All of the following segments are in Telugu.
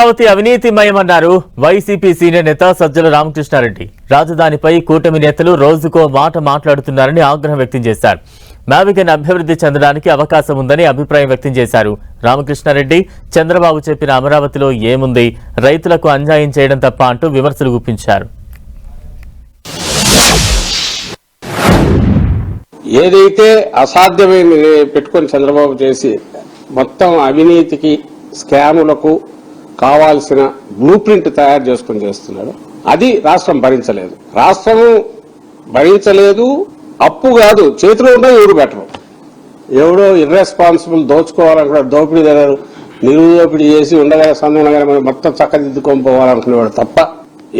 అమరావతి అవినీతిమయమన్నారు వైసీపీ సీనియర్ నేత సజ్జల రామకృష్ణారెడ్డి. రాజధానిపై కూటమి నేతలు రోజుకో మాట మాట్లాడుతున్నారని ఆగ్రహం వ్యక్తం చేశారు. మావిగన్ అభివృద్ధి చెందడానికి అవకాశం ఉందని అభిప్రాయం వ్యక్తం చేశారు. రామకృష్ణారెడ్డి చంద్రబాబు చెప్పిన అమరావతిలో ఏముంది, రైతులకు అన్యాయం చేయడం తప్ప అంటూ విమర్శలు గుప్పించారు. ఏదైతే అసాధ్యమైన పెట్టుకొని చంద్రబాబు చేసి మొత్తం అవినీతికి స్కాములకు కావాల్సిన బ్లూ ప్రింట్ తయారు చేసుకుని చేస్తున్నాడు, అది రాష్ట్రం భరించలేదు. రాష్ట్రం భరించలేదు. అప్పు కాదు, చేతిలో ఉన్న ఎవరు బెటరు. ఎవడో ఇర్రెస్పాన్సిబుల్ దోచుకోవాలనుకున్నాడు, దోపిడీదారు నిరుదోపిడీ చేసి ఉండగా సందనగా మొత్తం చక్కదిద్దుకొని పోవాలనుకునేవాడు తప్ప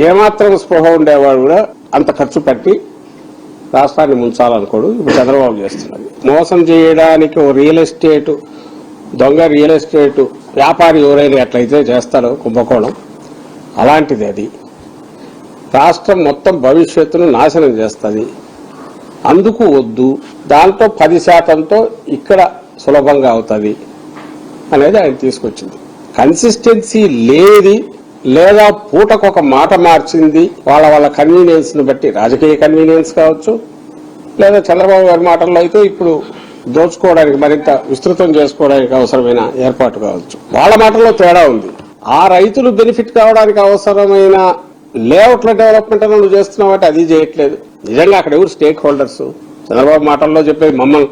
ఏమాత్రం స్పృహ ఉండేవాడు కూడా అంత ఖర్చు పెట్టి రాష్ట్రాన్ని ముంచాలనుకోడు. ఇప్పుడు చంద్రబాబు చేస్తున్నది మోసం చేయడానికి. ఓ రియల్ ఎస్టేట్ దొంగ రియల్ ఎస్టేట్ వ్యాపారి ఎవరైనా ఎట్లయితే చేస్తాడో కుంభకోణం, అలాంటిది అది. రాష్ట్రం మొత్తం భవిష్యత్తును నాశనం చేస్తుంది. అందుకు వద్దు, దాంట్లో 10% ఇక్కడ సులభంగా అవుతుంది అనేది ఆయన తీసుకొచ్చింది. కన్సిస్టెన్సీ లేది, లేదా పూటకొక మాట మార్చింది. వాళ్ళ కన్వీనియన్స్ ను బట్టి, రాజకీయ కన్వీనియన్స్ కావచ్చు, లేదా చంద్రబాబు గారి మాటల్లో అయితే ఇప్పుడు దోచుకోవడానికి మరింత విస్తృతం చేసుకోవడానికి అవసరమైన ఏర్పాటు కావచ్చు. వాళ్ళ మాటల్లో తేడా ఉంది. ఆ రైతులు బెనిఫిట్ కావడానికి అవసరమైన లేఅవుట్ల డెవలప్మెంట్ నువ్వు చేస్తున్నావంటే అది చేయట్లేదు. నిజంగా అక్కడ ఎవరు స్టేక్ హోల్డర్స్? చంద్రబాబు మాటల్లో చెప్పేది మమ్మల్ని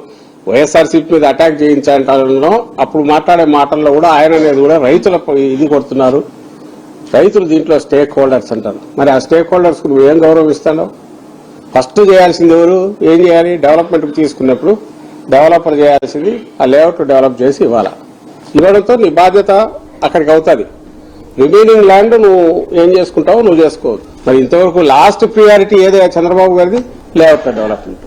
వైఎస్ఆర్సీపీ మీద అటాక్ చేయించాలంటారో అప్పుడు మాట్లాడే మాటల్లో కూడా ఆయన అనేది కూడా రైతుల ఇది కొడుతున్నారు. రైతులు దీంట్లో స్టేక్ హోల్డర్స్ అంటారు. మరి ఆ స్టేక్ హోల్డర్స్ కు నువ్వేం గౌరవం ఇస్తావు? ఫస్ట్ చేయాల్సింది ఎవరు? ఏం చేయాలి? డెవలప్మెంట్ తీసుకున్నప్పుడు డెవలపర్ చేయాల్సింది ఆ లేఅవుట్ డెవలప్ చేసి ఇవ్వడంతో నీ బాధ్యత అక్కడికి అవుతుంది. రిమైనింగ్ ల్యాండ్ నువ్వు ఏం చేసుకుంటావో నువ్వు చేసుకోవచ్చు. మరి ఇంతవరకు లాస్ట్ ప్రియారిటీ ఏదో చంద్రబాబు గారిది లేఅవుట్ డెవలప్మెంట్.